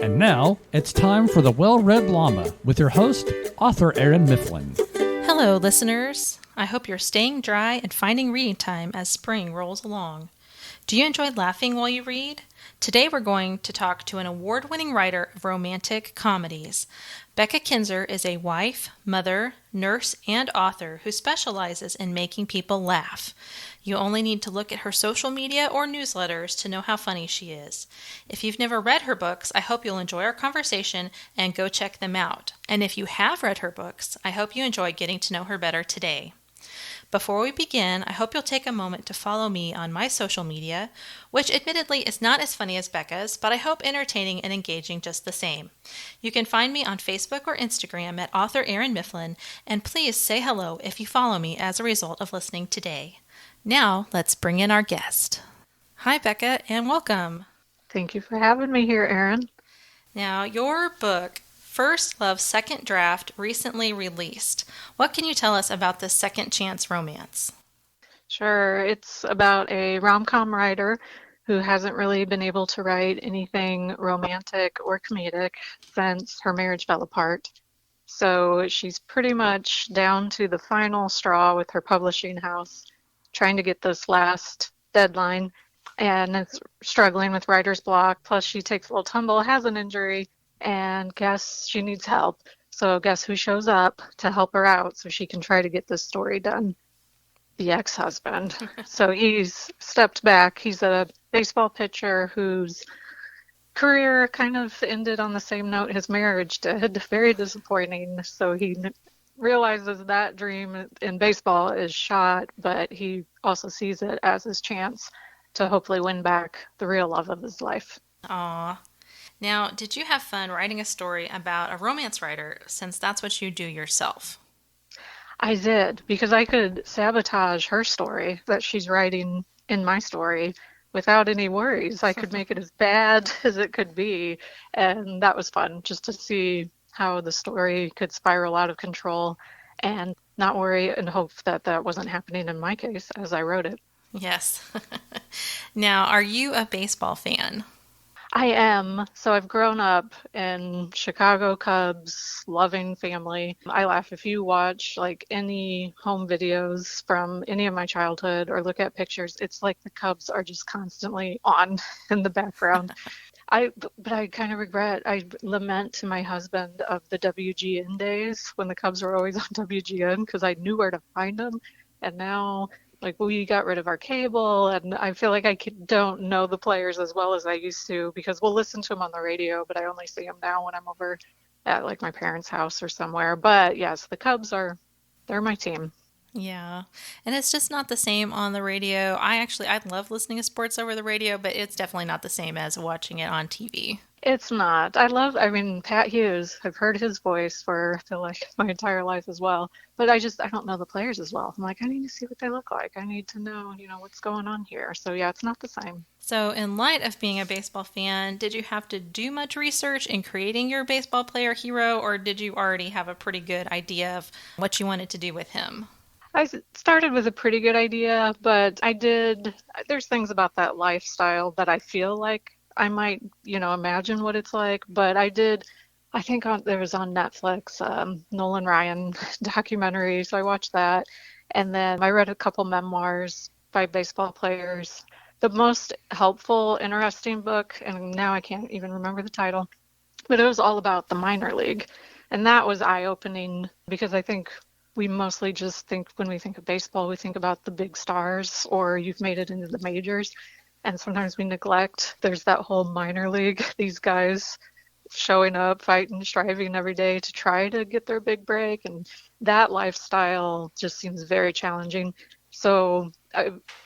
And now, it's time for the Well-Read Llama with your host, author Erin Mifflin. Hello, listeners. I hope you're staying dry and finding reading time as spring rolls along. Do you enjoy laughing while you read? Today we're going to talk to an award-winning writer of romantic comedies. Becca Kinzer is a wife, mother, nurse, and author who specializes in making people laugh. You only need to look at her social media or newsletters to know how funny she is. If you've never read her books, I hope you'll enjoy our conversation and go check them out. And if you have read her books, I hope you enjoy getting to know her better today. Before we begin, I hope you'll take a moment to follow me on my social media, which admittedly is not as funny as Becca's, but I hope entertaining and engaging just the same. You can find me on Facebook or Instagram at author Erin Mifflin, and please say hello if you follow me as a result of listening today. Now, let's bring in our guest. Hi, Becca, and welcome. Thank you for having me here, Erin. Now, your book, First Love, Second Draft, recently released. What can you tell us about this second chance romance? Sure. It's about a rom-com writer who hasn't really been able to write anything romantic or comedic since her marriage fell apart. So she's pretty much down to the final straw with her publishing house, trying to get this last deadline, and it's struggling with writer's block. Plus, she takes a little tumble, has an injury, and guess she needs help. So guess who shows up to help her out so she can try to get this story done? The ex-husband. So he's stepped back. He's a baseball pitcher whose career kind of ended on the same note his marriage did. Very disappointing. So he realizes that dream in baseball is shot, but he also sees it as his chance to hopefully win back the real love of his life. Aw. Now, did you have fun writing a story about a romance writer, since that's what you do yourself? I did, because I could sabotage her story that she's writing in my story without any worries. I could make it as bad as it could be, and that was fun, just to see how the story could spiral out of control and not worry and hope that that wasn't happening in my case as I wrote it. Yes. Now, are you a baseball fan? I am. So I've grown up in Chicago Cubs, loving family. I laugh if you watch like any home videos from any of my childhood or look at pictures, it's like the Cubs are just constantly on in the background. But I kind of regret, I lament to my husband of the WGN days when the Cubs were always on WGN because I knew where to find them. And now, like, we got rid of our cable, and I feel like don't know the players as well as I used to because we'll listen to them on the radio, but I only see them now when I'm over at like my parents' house or somewhere. But yes, the Cubs they're my team. Yeah, and it's just not the same on the radio. I love listening to sports over the radio, but it's definitely not the same as watching it on TV. It's not. I mean, Pat Hughes, I've heard his voice for, I feel like, my entire life as well. But I don't know the players as well. I'm like, I need to see what they look like. I need to know, what's going on here. So yeah, it's not the same. So in light of being a baseball fan, did you have to do much research in creating your baseball player hero, or did you already have a pretty good idea of what you wanted to do with him? I started with a pretty good idea, but there's things about that lifestyle that I feel like I might, imagine what it's like. But I think there was on Netflix, Nolan Ryan documentary, so I watched that. And then I read a couple memoirs by baseball players. The most helpful, interesting book, and now I can't even remember the title, but it was all about the minor league. And that was eye-opening because I think we mostly just think when we think of baseball, we think about the big stars or you've made it into the majors. And sometimes we neglect there's that whole minor league, these guys showing up, fighting, striving every day to try to get their big break. And that lifestyle just seems very challenging. So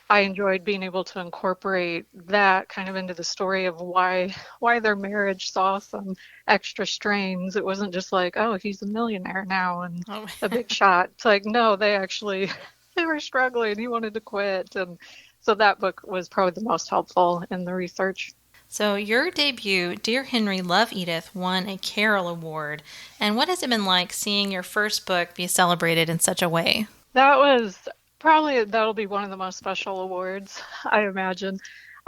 I enjoyed being able to incorporate that kind of into the story of why their marriage saw some extra strains. It wasn't just like, oh, he's a millionaire now and a big shot. It's like, no, they were struggling. He wanted to quit. And so that book was probably the most helpful in the research. So your debut, Dear Henry, Love Edith, won a Carol Award. And what has it been like seeing your first book be celebrated in such a way? That'll be one of the most special awards, I imagine.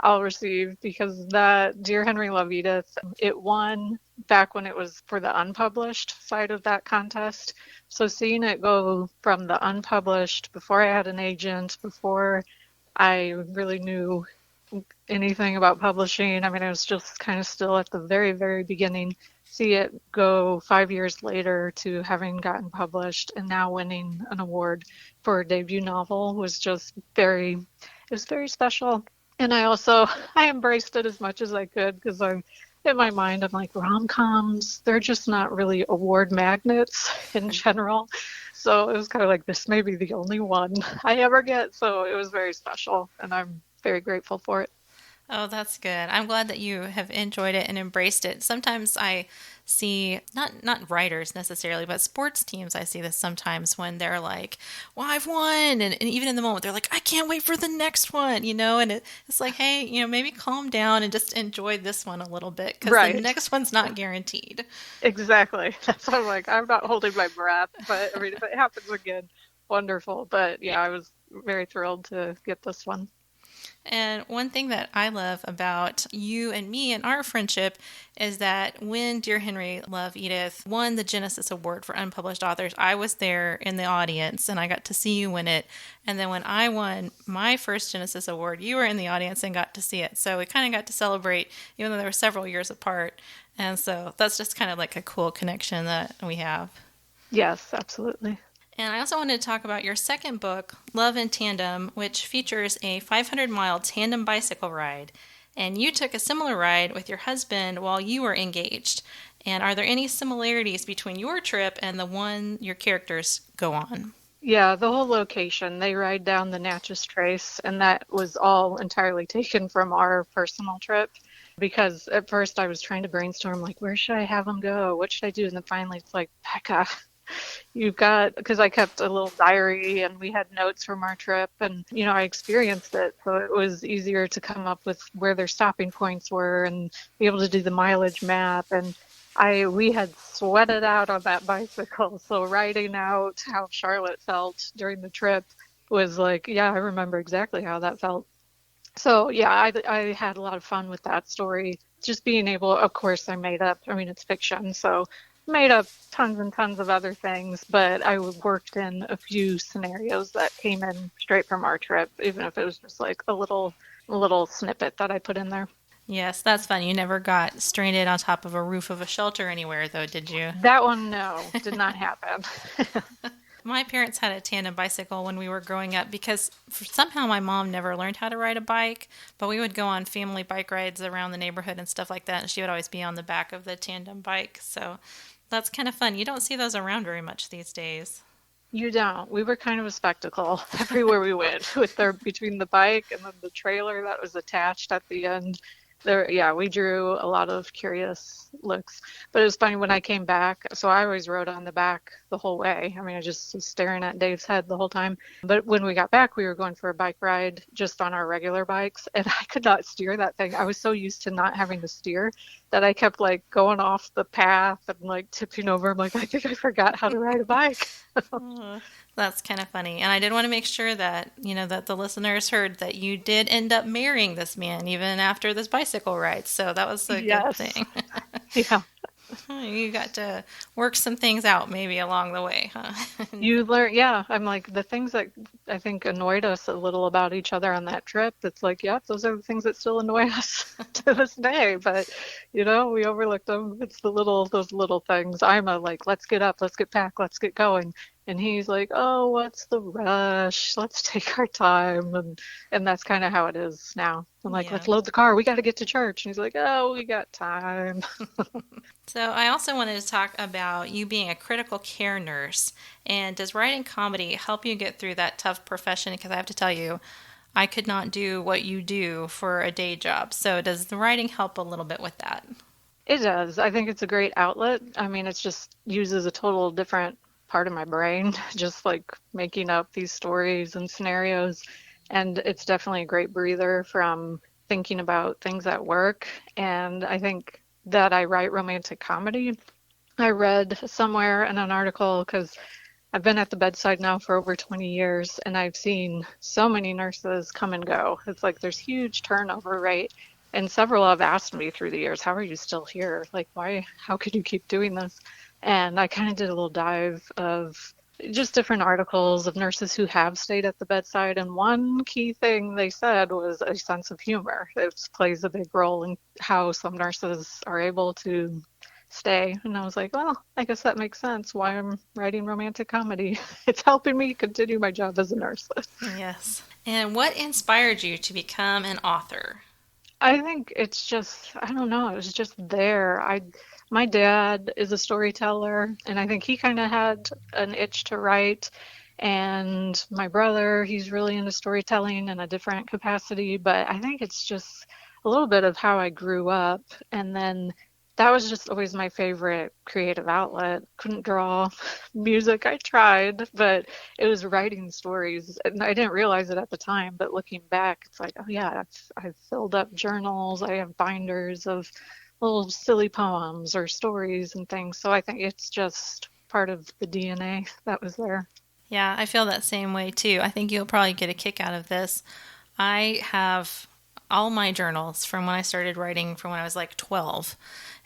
I'll receive, because that Dear Henry Love Edith, it won back when it was for the unpublished side of that contest. So seeing it go from the unpublished, before I had an agent, before I really knew anything about publishing, I mean, I was just kind of still at the very, very beginning. See it go 5 years later to having gotten published and now winning an award for a debut novel was just it was very special. And I embraced it as much as I could, because in my mind, I'm like, rom-coms, they're just not really award magnets in general. So it was kind of like, this may be the only one I ever get. So it was very special, and I'm very grateful for it. Oh, that's good. I'm glad that you have enjoyed it and embraced it. Sometimes I see not writers necessarily, but sports teams. I see this sometimes when they're like, "Well, I've won," and even in the moment they're like, "I can't wait for the next one," And it's like, hey, maybe calm down and just enjoy this one a little bit, because the Right. next one's not guaranteed. Exactly. That's why I'm like, I'm not holding my breath. But I mean, if it happens again, wonderful. But yeah, I was very thrilled to get this one. And one thing that I love about you and me and our friendship is that when Dear Henry Love Edith won the Genesis Award for Unpublished Authors, I was there in the audience and I got to see you win it. And then when I won my first Genesis Award, you were in the audience and got to see it. So we kind of got to celebrate, even though they were several years apart. And so that's just kind of like a cool connection that we have. Yes, absolutely. And I also wanted to talk about your second book, Love in Tandem, which features a 500-mile tandem bicycle ride. And you took a similar ride with your husband while you were engaged. And are there any similarities between your trip and the one your characters go on? Yeah, the whole location, they ride down the Natchez Trace, and that was all entirely taken from our personal trip. Because at first I was trying to brainstorm, like, where should I have them go? What should I do? And then finally it's like, Becca, because I kept a little diary and we had notes from our trip, and, I experienced it. So it was easier to come up with where their stopping points were and be able to do the mileage map. And we had sweated out on that bicycle. So writing out how Charlotte felt during the trip was like, yeah, I remember exactly how that felt. So yeah, I had a lot of fun with that story. Just being able, of course, I mean, it's fiction, so made up tons and tons of other things, but I worked in a few scenarios that came in straight from our trip, even if it was just like a little snippet that I put in there. Yes, that's fun. You never got stranded on top of a roof of a shelter anywhere, though, did you? That one, no, did not happen. My parents had a tandem bicycle when we were growing up because somehow my mom never learned how to ride a bike, but we would go on family bike rides around the neighborhood and stuff like that, and she would always be on the back of the tandem bike. So that's kind of fun. You don't see those around very much these days. You don't. We were kind of a spectacle everywhere we went, with between the bike and then the trailer that was attached at the end. There, yeah, we drew a lot of curious looks. But it was funny when I came back. So I always rode on the back the whole way. I mean, I just was staring at Dave's head the whole time. But when we got back, we were going for a bike ride just on our regular bikes, and I could not steer that thing. I was so used to not having to steer that I kept like going off the path and like tipping over. I'm like, I think I forgot how to ride a bike. Oh, that's kind of funny. And I did want to make sure that, that the listeners heard that you did end up marrying this man even after this bicycle ride. So that was a good thing. Yeah. You got to work some things out maybe along the way, huh? You learn, yeah. I'm like, the things that I think annoyed us a little about each other on that trip, it's like, yeah, those are the things that still annoy us to this day. But, we overlooked them. It's those little things. I'm like, let's get up, let's get back, let's get going. And he's like, oh, what's the rush? Let's take our time. And that's kind of how it is now. I'm like, let's load the car. We got to get to church. And he's like, oh, we got time. So I also wanted to talk about you being a critical care nurse. And does writing comedy help you get through that tough profession? Because I have to tell you, I could not do what you do for a day job. So does the writing help a little bit with that? It does. I think it's a great outlet. I mean, it's just uses a total different part of my brain, just like making up these stories and scenarios. And it's definitely a great breather from thinking about things at work. And I think that I write romantic comedy. I read somewhere in an article, because I've been at the bedside now for over 20 years, and I've seen so many nurses come and go. It's like there's huge turnover, right? And several have asked me through the years, how are you still here? Like, why, how could you keep doing this? And I kind of did a little dive of just different articles of nurses who have stayed at the bedside. And one key thing they said was a sense of humor. It plays a big role in how some nurses are able to stay. And I was like, well, I guess that makes sense why I'm writing romantic comedy. It's helping me continue my job as a nurse. Yes. And what inspired you to become an author? I think it's just, I don't know, it was just there. My dad is a storyteller, and I think he kind of had an itch to write. And my brother, he's really into storytelling in a different capacity, but I think it's just a little bit of how I grew up. And then that was just always my favorite creative outlet. Couldn't draw music, I tried, but it was writing stories. And I didn't realize it at the time, but looking back, it's like, oh yeah, I've filled up journals. I have binders of little silly poems or stories and things. So I think it's just part of the DNA that was there. Yeah, I feel that same way too. I think you'll probably get a kick out of this. I have all my journals from when I started writing from when I was like 12.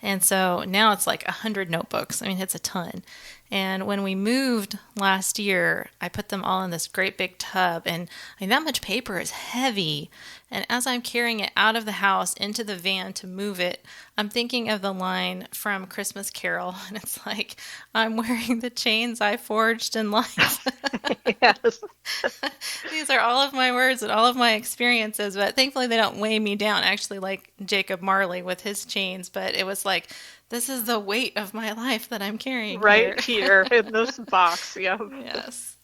And so now it's like 100 notebooks. I mean, it's a ton. And when we moved last year, I put them all in this great big tub. And I mean, that much paper is heavy. And as I'm carrying it out of the house into the van to move it, I'm thinking of the line from Christmas Carol. And it's like, I'm wearing the chains I forged in life. Yes. These are all of my words and all of my experiences, but thankfully they don't weigh me down, actually, like Jacob Marley with his chains. But it was like, this is the weight of my life that I'm carrying Right here. here in this box. Yeah. Yes.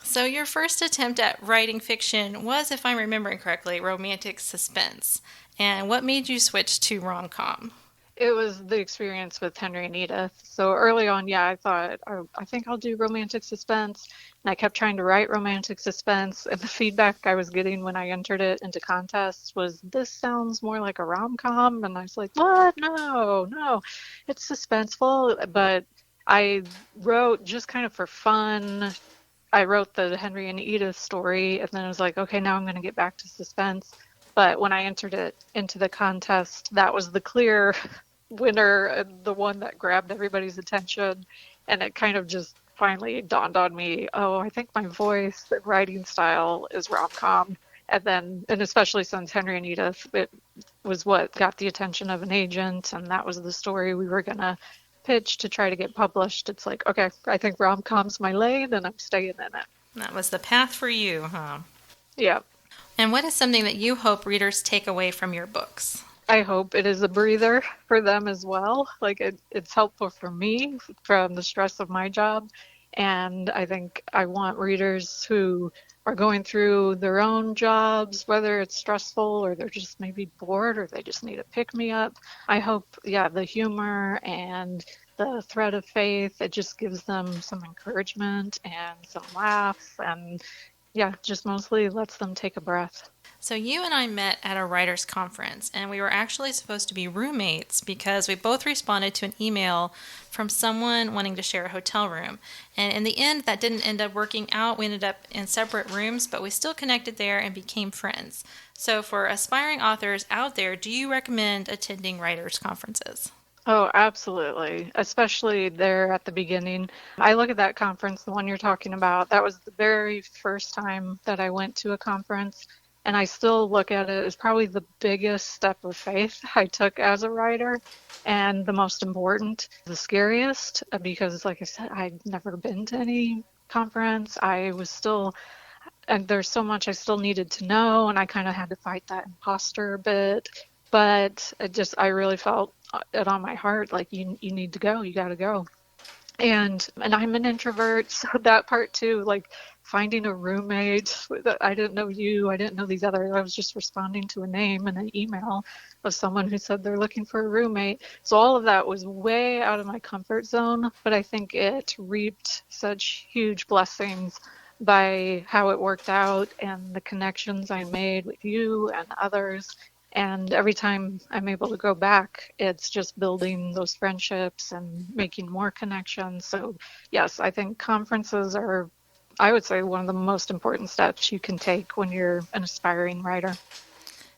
So your first attempt at writing fiction was, if I'm remembering correctly, romantic suspense. And what made you switch to rom-com? It was the experience with Henry and Edith. So early on, yeah, I thought, oh, I think I'll do romantic suspense. And I kept trying to write romantic suspense. And the feedback I was getting when I entered it into contests was, this sounds more like a rom-com. And I was like, what? No, no, it's suspenseful. But I wrote just kind of for fun. I wrote the Henry and Edith story. And then I was like, okay, now I'm going to get back to suspense. But when I entered it into the contest, that was the clear winner and the one that grabbed everybody's attention. And it kind of just finally dawned on me, oh, I think my voice and writing style is rom-com. And especially since Henry and Edith, it was what got the attention of an agent, and that was the story we were going to pitch to try to get published. It's like, okay, I think rom-com's my lane, and I'm staying in it. That was the path for you, huh? Yeah. And what is something that you hope readers take away from your books? I hope it is a breather for them as well. Like it's helpful for me from the stress of my job. And I think I want readers who are going through their own jobs, whether it's stressful or they're just maybe bored or they just need a pick me up. I hope, yeah, the humor and the thread of faith, it just gives them some encouragement and some laughs and yeah, just mostly lets them take a breath. So you and I met at a writers' conference, and we were actually supposed to be roommates because we both responded to an email from someone wanting to share a hotel room. And in the end, that didn't end up working out. We ended up in separate rooms, but we still connected there and became friends. So for aspiring authors out there, do you recommend attending writers' conferences? Oh, absolutely. Especially there at the beginning. I look at that conference, the one you're talking about, that was the very first time that I went to a conference. And I still look at it as probably the biggest step of faith I took as a writer and the most important, the scariest, because like I said, I'd never been to any conference. I was still, and there's so much I still needed to know, and I kind of had to fight that imposter a bit. But I really felt it on my heart, like you need to go, you got to go. And I'm an introvert, so that part too, like finding a roommate. I didn't know you, I didn't know these other, I was just responding to a name and an email of someone who said they're looking for a roommate. So all of that was way out of my comfort zone, but I think it reaped such huge blessings by how it worked out and the connections I made with you and others. And every time I'm able to go back, it's just building those friendships and making more connections. So, yes, I think conferences are, I would say, one of the most important steps you can take when you're an aspiring writer.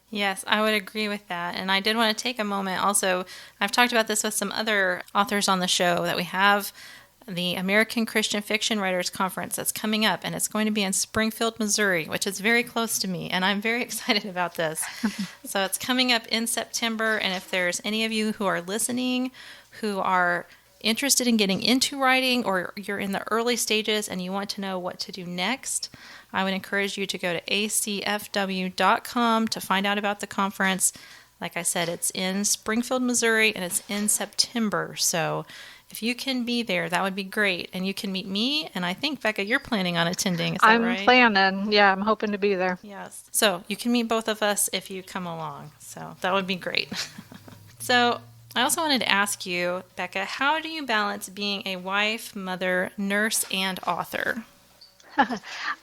Yes, I would agree with that. And I did want to take a moment also. I've talked about this with some other authors on the show that we have the American Christian Fiction Writers Conference that's coming up, and it's going to be in Springfield, Missouri, which is very close to me, and I'm very excited about this. So it's coming up in September, and if there's any of you who are listening who are interested in getting into writing, or you're in the early stages and you want to know what to do next, I would encourage you to go to acfw.com to find out about the conference. Like I said, it's in Springfield, Missouri, and it's in September. So if you can be there, that would be great. And you can meet me, and I think, Becca, you're planning on attending. Is that I'm right? planning. Yeah, I'm hoping to be there. Yes. So you can meet both of us if you come along. So that would be great. So I also wanted to ask you, Becca, how do you balance being a wife, mother, nurse, and author?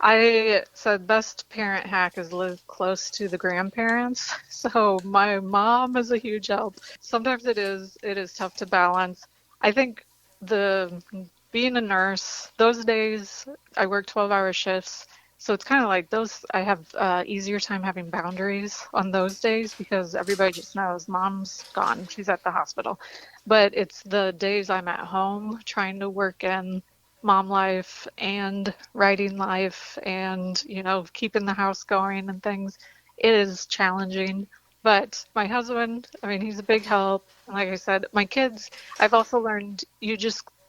I said best parent hack is live close to the grandparents. So my mom is a huge help. Sometimes it is tough to balance. I think the being a nurse, those days I work 12-hour shifts. So it's kind of like those, I have easier time having boundaries on those days because everybody just knows mom's gone. She's at the hospital. But it's the days I'm at home trying to work in mom life and writing life and, keeping the house going and things. It is challenging. But my husband, I mean, he's a big help. And like I said, my kids, I've also learned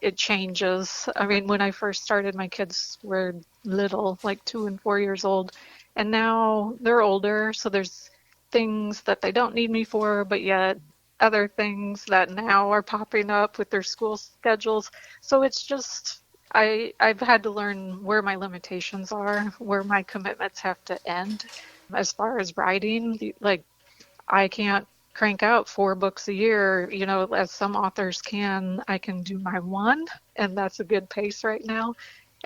it changes. I mean, when I first started, my kids were little, like 2 and 4 years old. And now they're older. So there's things that they don't need me for, but yet other things that now are popping up with their school schedules. So it's just, I've had to learn where my limitations are, where my commitments have to end. As far as writing, like I can't crank out 4 books a year, as some authors can. I can do my one, and that's a good pace right now.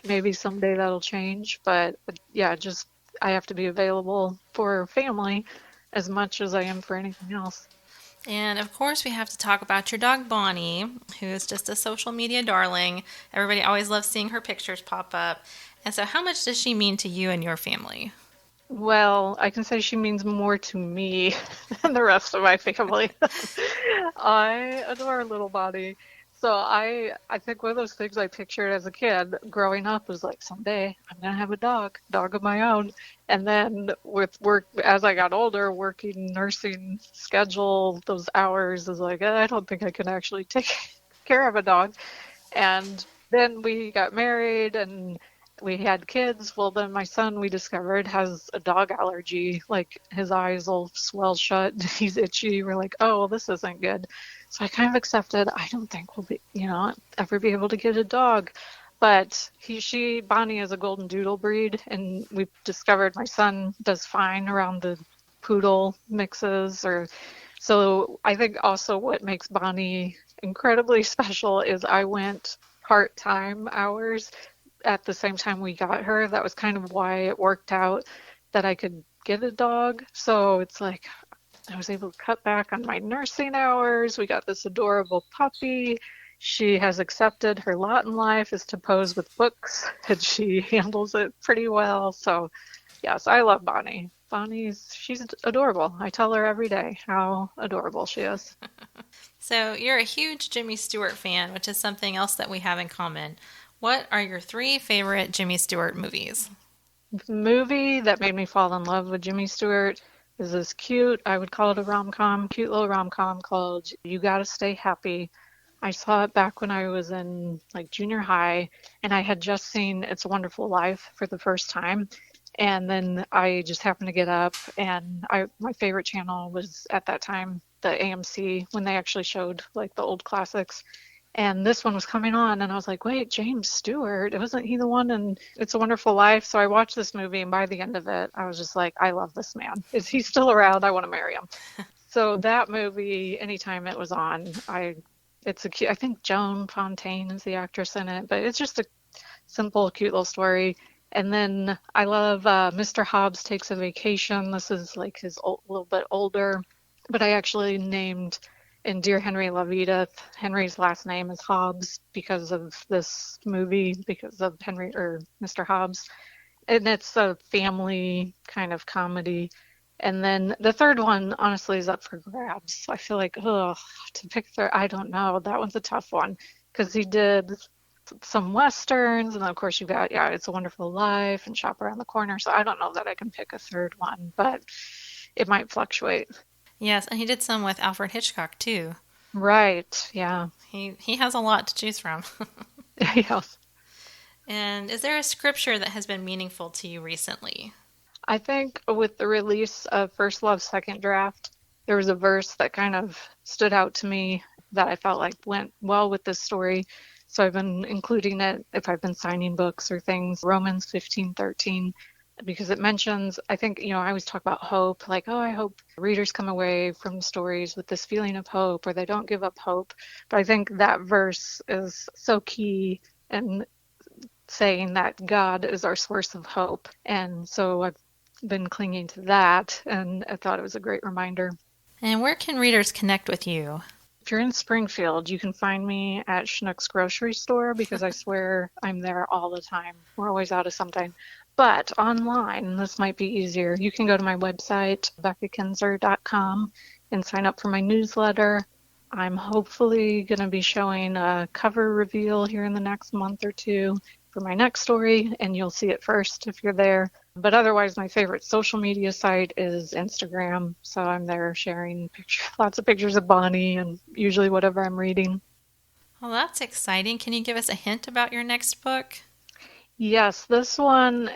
Maybe someday that'll change, but yeah, just I have to be available for family as much as I am for anything else. And of course, we have to talk about your dog, Bonnie, who is just a social media darling. Everybody always loves seeing her pictures pop up. And so, how much does she mean to you and your family? Well, I can say she means more to me than the rest of my family. I adore little Bonnie. So I think one of those things I pictured as a kid growing up was like someday I'm gonna have a dog of my own. And then with work as I got older, working nursing schedule, those hours is like I don't think I can actually take care of a dog. And then we got married and we had kids. Well, then my son, we discovered, has a dog allergy. Like his eyes will swell shut. He's itchy. We're like, oh, well, this isn't good. So I kind of accepted. I don't think we'll be, ever be able to get a dog. But Bonnie is a golden doodle breed. And we've discovered my son does fine around the poodle mixes. So I think also what makes Bonnie incredibly special is I went part-time hours at the same time we got her. That was kind of why it worked out that I could get a dog. So it's like I was able to cut back on my nursing hours. We got this adorable puppy. She has accepted her lot in life is to pose with books, and she handles it pretty well. So yes, I love Bonnie. She's adorable. I tell her every day how adorable she is. So, you're a huge Jimmy Stewart fan, which is something else that we have in common. What are your 3 favorite Jimmy Stewart movies? The movie that made me fall in love with Jimmy Stewart is this cute, I would call it a rom-com, cute little rom-com called You Gotta Stay Happy. I saw it back when I was in like junior high, and I had just seen It's a Wonderful Life for the first time. And then I just happened to get up, and my favorite channel was at that time the AMC when they actually showed like the old classics. And this one was coming on, and I was like, wait, James Stewart, wasn't he the one in It's a Wonderful Life? So I watched this movie, and by the end of it, I was just like, I love this man. Is he still around? I want to marry him. So that movie, anytime it was on, I think Joan Fontaine is the actress in it, but it's just a simple, cute little story. And then I love Mr. Hobbs Takes a Vacation. This is like his little bit older, but I actually named in Dear Henry Love Edith, Henry's last name is Hobbs because of this movie, because of Henry or Mr. Hobbs. And it's a family kind of comedy. And then the third one, honestly, is up for grabs. I feel like, ugh, to pick third, I don't know. That one's a tough one because he did some westerns, and of course you got It's a Wonderful Life and Shop Around the Corner. So I don't know that I can pick a third one, but it might fluctuate. Yes, and he did some with Alfred Hitchcock too. Right, yeah. He has a lot to choose from. Yes. And is there a scripture that has been meaningful to you recently? I think with the release of First Love, Second Draft, there was a verse that kind of stood out to me that I felt like went well with this story. So I've been including it if I've been signing books or things. Romans 15:13, because it mentions, I think, I always talk about hope, like, oh, I hope readers come away from stories with this feeling of hope, or they don't give up hope. But I think that verse is so key in saying that God is our source of hope. And so I've been clinging to that, and I thought it was a great reminder. And where can readers connect with you? If you're in Springfield, you can find me at Schnucks Grocery Store because I swear I'm there all the time. We're always out of something. But online, this might be easier. You can go to my website, beccakinzer.com, and sign up for my newsletter. I'm hopefully going to be showing a cover reveal here in the next month or two for my next story, and you'll see it first if you're there. But otherwise, my favorite social media site is Instagram. So I'm there sharing lots of pictures of Bonnie and usually whatever I'm reading. Well, that's exciting. Can you give us a hint about your next book? Yes, this one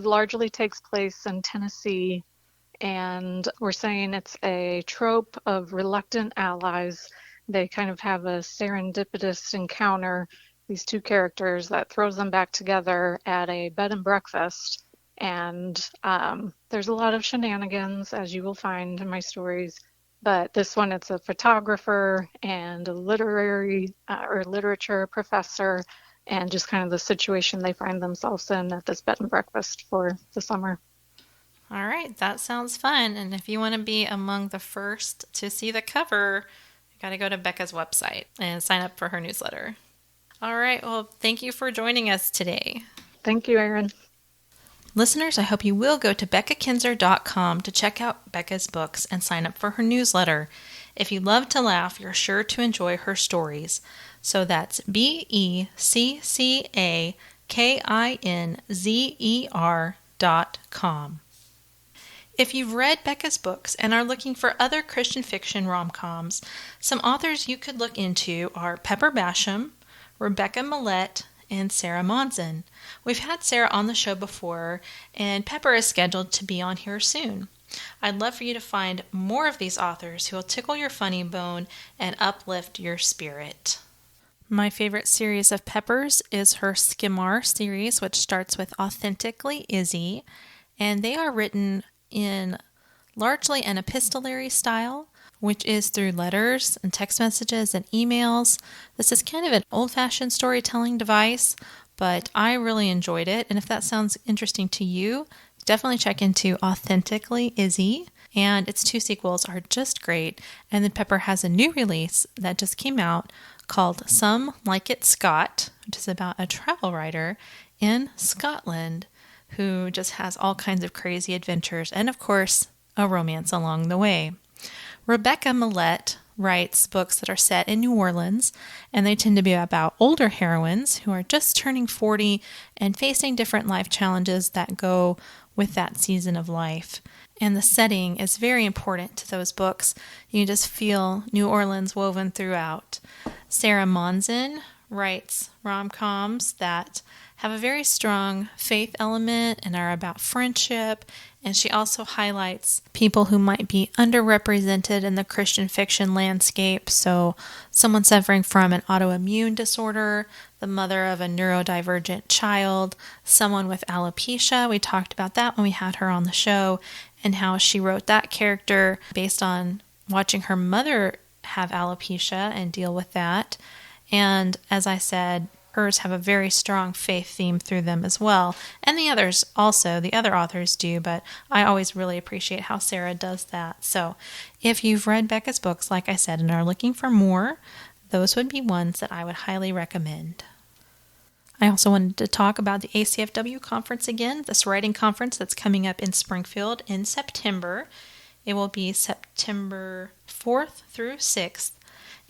largely takes place in Tennessee, and we're saying it's a trope of reluctant allies. They kind of have a serendipitous encounter, these two characters, that throws them back together at a bed and breakfast. And there's a lot of shenanigans, as you will find in my stories. But this one, it's a photographer and a literary or literature professor, and just kind of the situation they find themselves in at this bed and breakfast for the summer. All right, that sounds fun. And if you want to be among the first to see the cover, you got to go to Becca's website and sign up for her newsletter. All right, well, thank you for joining us today. Thank you, Erin. Listeners, I hope you will go to beccakinzer.com to check out Becca's books and sign up for her newsletter. If you love to laugh, you're sure to enjoy her stories. So that's BECCAKINZER.com. If you've read Becca's books and are looking for other Christian fiction rom-coms, some authors you could look into are Pepper Basham, Rebecca Millette, and Sarah Monson. We've had Sarah on the show before, and Pepper is scheduled to be on here soon. I'd love for you to find more of these authors who will tickle your funny bone and uplift your spirit. My favorite series of Pepper's is her Skimar series, which starts with Authentically Izzy, and they are written in largely an epistolary style, which is through letters and text messages and emails. This is kind of an old-fashioned storytelling device, but I really enjoyed it. And if that sounds interesting to you, definitely check into Authentically Izzy. And its two sequels are just great. And then Pepper has a new release that just came out called Some Like It Scott, which is about a travel writer in Scotland who just has all kinds of crazy adventures and, of course, a romance along the way. Rebecca Millette writes books that are set in New Orleans, and they tend to be about older heroines who are just turning 40 and facing different life challenges that go with that season of life. And the setting is very important to those books. You just feel New Orleans woven throughout. Sarah Monson writes rom-coms that have a very strong faith element and are about friendship. And she also highlights people who might be underrepresented in the Christian fiction landscape. So someone suffering from an autoimmune disorder, the mother of a neurodivergent child, someone with alopecia. We talked about that when we had her on the show, and how she wrote that character based on watching her mother have alopecia and deal with that. And as I said hers have a very strong faith theme through them as well. And the others also, the other authors do, but I always really appreciate how Sarah does that. So if you've read Becca's books, like I said, and are looking for more, those would be ones that I would highly recommend. I also wanted to talk about the ACFW conference again, this writing conference that's coming up in Springfield in September. It will be September 4th through 6th.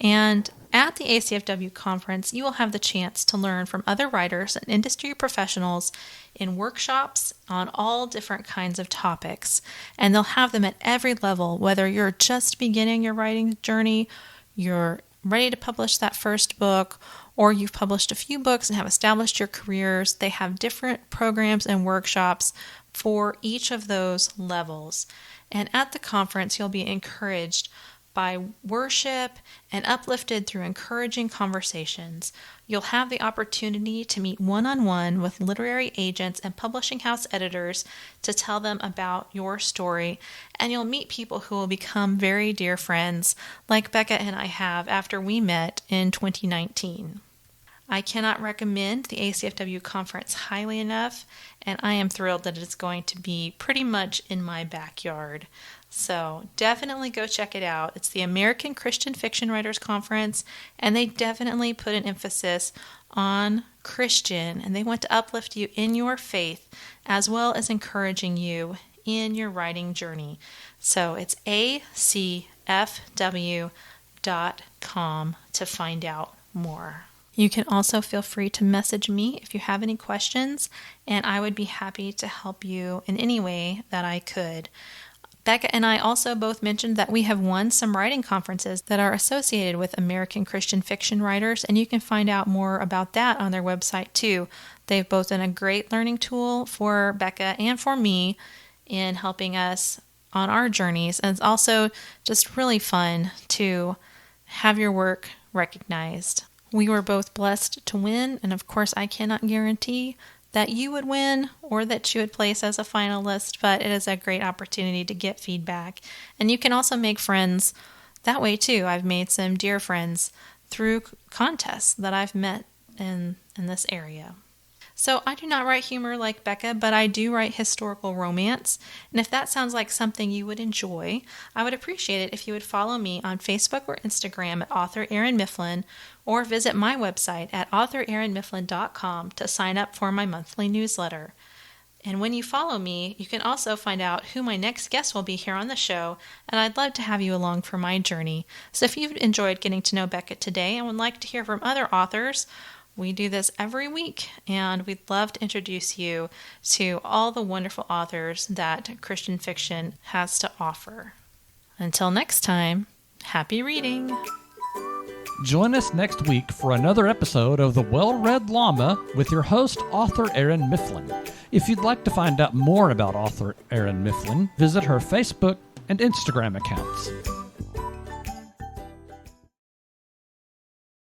And at the ACFW conference, you will have the chance to learn from other writers and industry professionals in workshops on all different kinds of topics. And they'll have them at every level, whether you're just beginning your writing journey, you're ready to publish that first book, or you've published a few books and have established your careers. They have different programs and workshops for each of those levels. And at the conference, you'll be encouraged by worship and uplifted through encouraging conversations. You'll have the opportunity to meet one-on-one with literary agents and publishing house editors to tell them about your story, and you'll meet people who will become very dear friends, like Becca and I have after we met in 2019. I cannot recommend the ACFW conference highly enough, and I am thrilled that it's going to be pretty much in my backyard. So definitely go check it out. It's the American Christian Fiction Writers Conference, and they definitely put an emphasis on Christian, and they want to uplift you in your faith as well as encouraging you in your writing journey. So it's acfw.com to find out more. You can also feel free to message me if you have any questions, and I would be happy to help you in any way that I could. Becca and I also both mentioned that we have won some writing conferences that are associated with American Christian fiction writers, and you can find out more about that on their website too. They've both been a great learning tool for Becca and for me in helping us on our journeys, and it's also just really fun to have your work recognized. We were both blessed to win, and of course I cannot guarantee that you would win or that you would place as a finalist, but it is a great opportunity to get feedback. And you can also make friends that way too. I've made some dear friends through contests that I've met in this area. So I do not write humor like Becca, but I do write historical romance. And if that sounds like something you would enjoy, I would appreciate it if you would follow me on Facebook or Instagram at author Erin Mifflin, or visit my website at authorerinmifflin.com to sign up for my monthly newsletter. And when you follow me, you can also find out who my next guest will be here on the show, and I'd love to have you along for my journey. So if you've enjoyed getting to know Becca today and would like to hear from other authors, we do this every week, and we'd love to introduce you to all the wonderful authors that Christian fiction has to offer. Until next time, happy reading! Join us next week for another episode of The Well-Read Llama with your host, author Erin Mifflin. If you'd like to find out more about author Erin Mifflin, visit her Facebook and Instagram accounts.